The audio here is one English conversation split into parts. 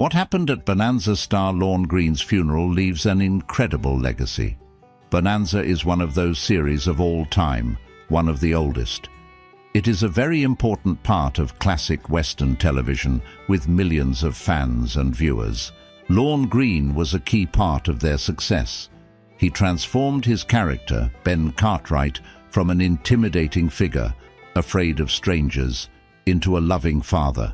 What happened at Bonanza star Lorne Greene's funeral leaves an incredible legacy. Bonanza is one of those series of all time, one of the oldest. It is a very important part of classic Western television with millions of fans and viewers. Lorne Greene was a key part of their success. He transformed his character, Ben Cartwright, from an intimidating figure, afraid of strangers, into a loving father.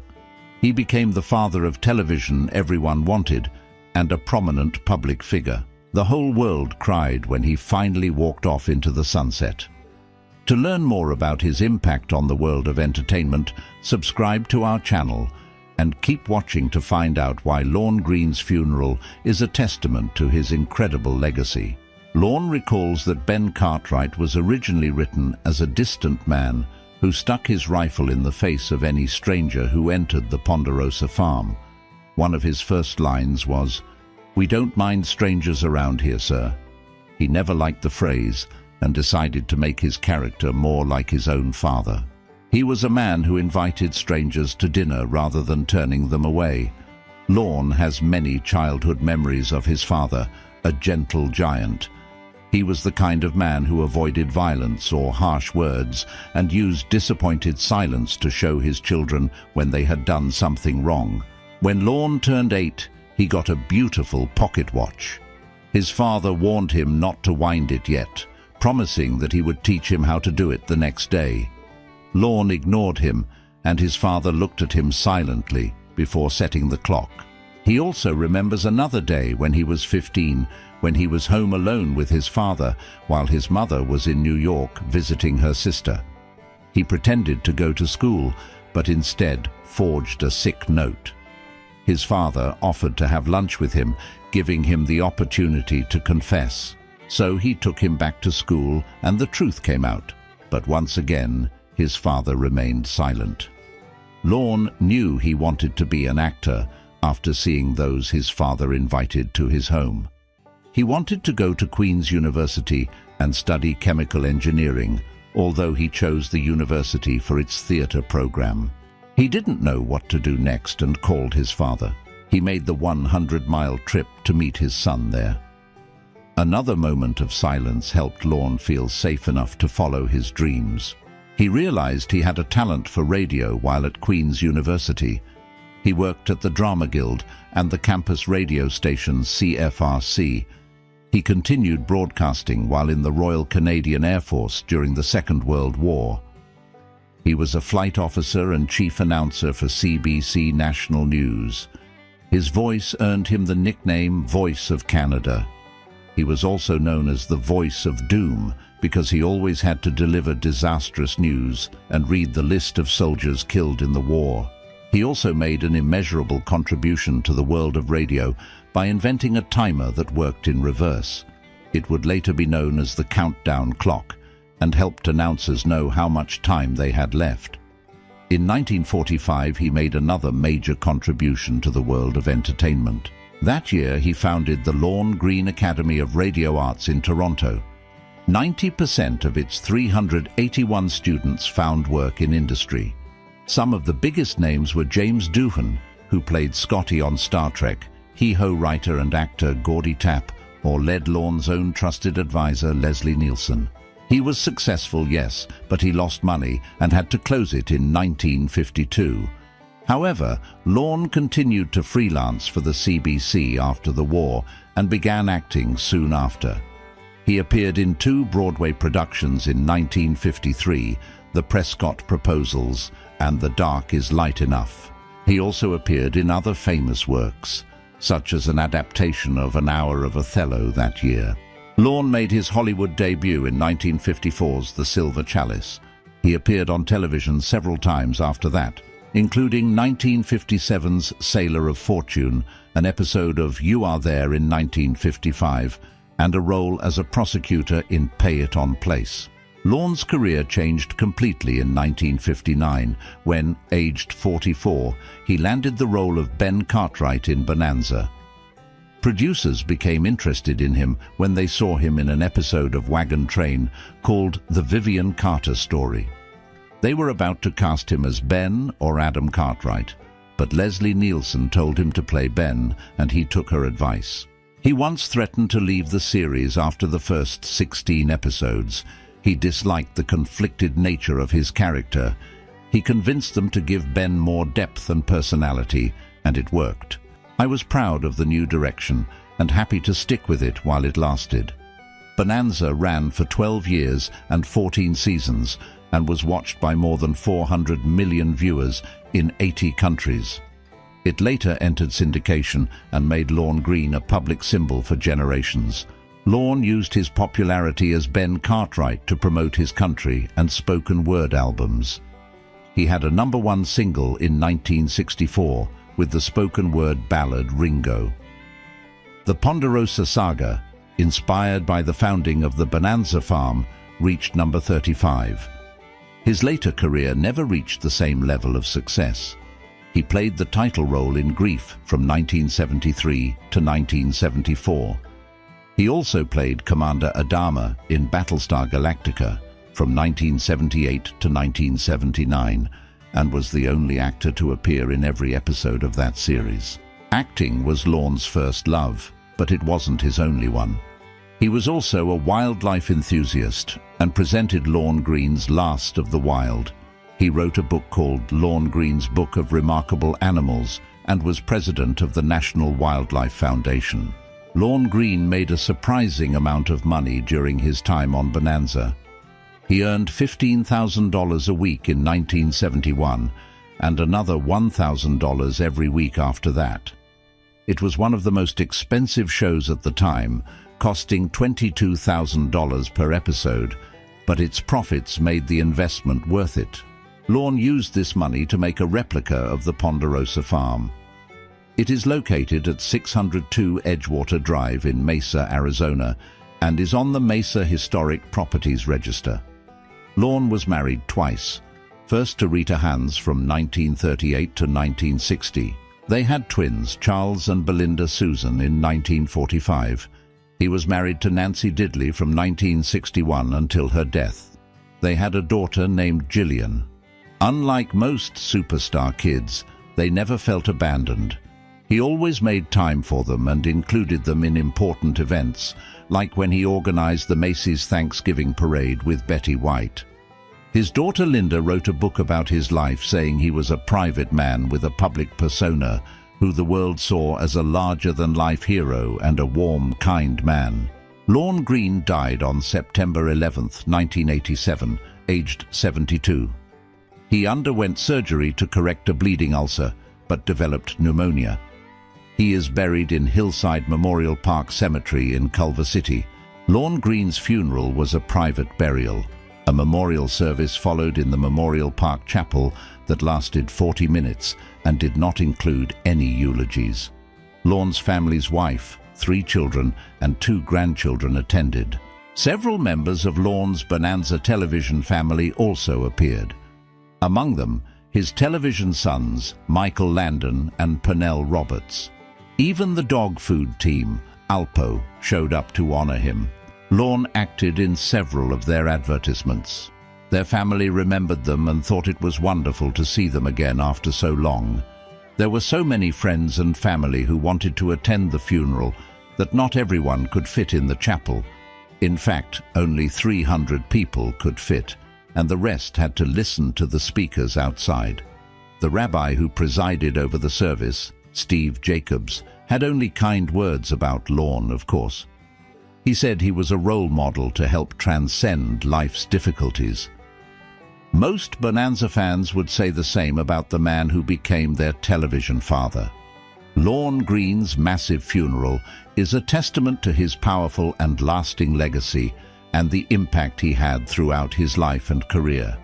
He became the father of television everyone wanted and a prominent public figure. The whole world cried when he finally walked off into the sunset. To learn more about his impact on the world of entertainment, subscribe to our channel and keep watching to find out why Lorne Greene's funeral is a testament to his incredible legacy. Lorne recalls that Ben Cartwright was originally written as a distant man who stuck his rifle in the face of any stranger who entered the Ponderosa farm. One of his first lines was, "We don't mind strangers around here, sir." He never liked the phrase and decided to make his character more like his own father. He was a man who invited strangers to dinner rather than turning them away. Lorne has many childhood memories of his father, a gentle giant. He was the kind of man who avoided violence or harsh words and used disappointed silence to show his children when they had done something wrong. When Lorne turned 8, he got a beautiful pocket watch. His father warned him not to wind it yet, promising that he would teach him how to do it the next day. Lorne ignored him, and his father looked at him silently before setting the clock. He also remembers another day when he was 15, when he was home alone with his father while his mother was in New York visiting her sister. He pretended to go to school, but instead forged a sick note. His father offered to have lunch with him, giving him the opportunity to confess. So he took him back to school and the truth came out. But once again, his father remained silent. Lorne knew he wanted to be an actor after seeing those his father invited to his home. He wanted to go to Queen's University and study chemical engineering, although he chose the university for its theatre program. He didn't know what to do next and called his father. He made the 100-mile trip to meet his son there. Another moment of silence helped Lorne feel safe enough to follow his dreams. He realized he had a talent for radio while at Queen's University. He worked at the Drama Guild and the campus radio station CFRC. He continued broadcasting while in the Royal Canadian Air Force during the Second World War. He was a flight officer and chief announcer for CBC National News. His voice earned him the nickname Voice of Canada. He was also known as the Voice of Doom because he always had to deliver disastrous news and read the list of soldiers killed in the war. He also made an immeasurable contribution to the world of radio by inventing a timer that worked in reverse. It would later be known as the countdown clock and helped announcers know how much time they had left. In 1945, he made another major contribution to the world of entertainment. That year, he founded the Lorne Greene Academy of Radio Arts in Toronto. 90% of its 381 students found work in industry. Some of the biggest names were James Doohan, who played Scotty on Star Trek, Hee-Ho writer and actor Geordie Tapp, or led Lorne's own trusted advisor Leslie Nielsen. He was successful, yes, but he lost money and had to close it in 1952. However, Lorne continued to freelance for the CBC after the war and began acting soon after. He appeared in 2 Broadway productions in 1953, The Prescott Proposals and The Dark is Light Enough. He also appeared in other famous works, such as an adaptation of An Hour of Othello that year. Lorne made his Hollywood debut in 1954's The Silver Chalice. He appeared on television several times after that, including 1957's Sailor of Fortune, an episode of You Are There in 1955, and a role as a prosecutor in Pay It on Place. Lorne's career changed completely in 1959 when, aged 44, he landed the role of Ben Cartwright in Bonanza. Producers became interested in him when they saw him in an episode of Wagon Train called The Vivian Carter Story. They were about to cast him as Ben or Adam Cartwright, but Leslie Nielsen told him to play Ben, and he took her advice. He once threatened to leave the series after the first 16 episodes. He disliked the conflicted nature of his character. He convinced them to give Ben more depth and personality, and it worked. I was proud of the new direction and happy to stick with it while it lasted. Bonanza ran for 12 years and 14 seasons and was watched by more than 400 million viewers in 80 countries. It later entered syndication and made Lorne Greene a public symbol for generations. Lorne used his popularity as Ben Cartwright to promote his country and spoken word albums. He had a #1 single in 1964 with the spoken word ballad Ringo. The Ponderosa saga, inspired by the founding of the Bonanza farm, reached number 35. His later career never reached the same level of success. He played the title role in Grief from 1973 to 1974. He also played Commander Adama in Battlestar Galactica from 1978 to 1979 and was the only actor to appear in every episode of that series. Acting was Lorne's first love, but it wasn't his only one. He was also a wildlife enthusiast and presented Lorne Greene's Last of the Wild. He wrote a book called Lorne Greene's Book of Remarkable Animals and was president of the National Wildlife Foundation. Lorne Greene made a surprising amount of money during his time on Bonanza. He earned $15,000 a week in 1971 and another $1,000 every week after that. It was one of the most expensive shows at the time, costing $22,000 per episode, but its profits made the investment worth it. Lorne used this money to make a replica of the Ponderosa farm. It is located at 602 Edgewater Drive in Mesa, Arizona, and is on the Mesa Historic Properties Register. Lorne was married twice, first to Rita Hans from 1938 to 1960. They had twins, Charles and Belinda Susan, in 1945. He was married to Nancy Diddley from 1961 until her death. They had a daughter named Gillian. Unlike most superstar kids, they never felt abandoned. He always made time for them and included them in important events, like when he organized the Macy's Thanksgiving Parade with Betty White. His daughter Linda wrote a book about his life, saying he was a private man with a public persona who the world saw as a larger-than-life hero and a warm, kind man. Lorne Greene died on September 11, 1987, aged 72. He underwent surgery to correct a bleeding ulcer, but developed pneumonia. He is buried in Hillside Memorial Park Cemetery in Culver City. Lorne Greene's funeral was a private burial. A memorial service followed in the Memorial Park Chapel that lasted 40 minutes and did not include any eulogies. Lorne's family's wife, 3 children, and 2 grandchildren attended. Several members of Lorne's Bonanza television family also appeared. Among them, his television sons, Michael Landon and Pernell Roberts. Even the dog food team, Alpo, showed up to honor him. Lorne acted in several of their advertisements. Their family remembered them and thought it was wonderful to see them again after so long. There were so many friends and family who wanted to attend the funeral that not everyone could fit in the chapel. In fact, only 300 people could fit, and the rest had to listen to the speakers outside. The rabbi who presided over the service, Steve Jacobs, had only kind words about Lorne, of course. He said he was a role model to help transcend life's difficulties. Most Bonanza fans would say the same about the man who became their television father. Lorne Greene's massive funeral is a testament to his powerful and lasting legacy and the impact he had throughout his life and career.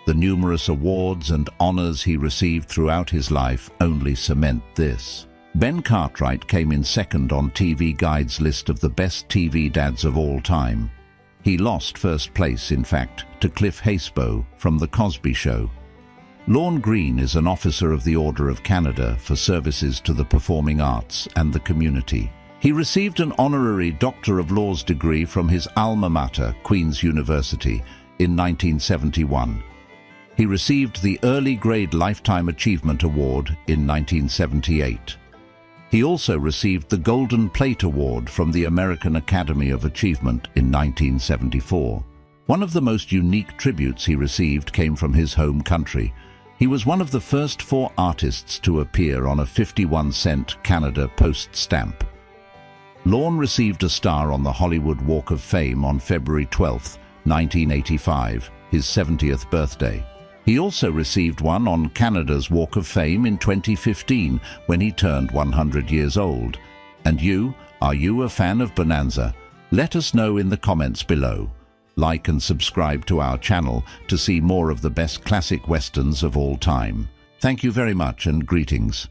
The numerous awards and honors he received throughout his life only cement this. Ben Cartwright came in second on TV Guide's list of the best TV dads of all time. He lost first place, in fact, to Cliff Haisbo from The Cosby Show. Lorne Greene is an officer of the Order of Canada for services to the performing arts and the community. He received an honorary Doctor of Laws degree from his alma mater, Queen's University, in 1971. He received the Early Grade Lifetime Achievement Award in 1978. He also received the Golden Plate Award from the American Academy of Achievement in 1974. One of the most unique tributes he received came from his home country. He was one of the first 4 artists to appear on a 51-cent Canada Post stamp. Lorne received a star on the Hollywood Walk of Fame on February 12, 1985, his 70th birthday. He also received one on Canada's Walk of Fame in 2015 when he turned 100 years old. And you, are you a fan of Bonanza? Let us know in the comments below. Like and subscribe to our channel to see more of the best classic westerns of all time. Thank you very much and greetings.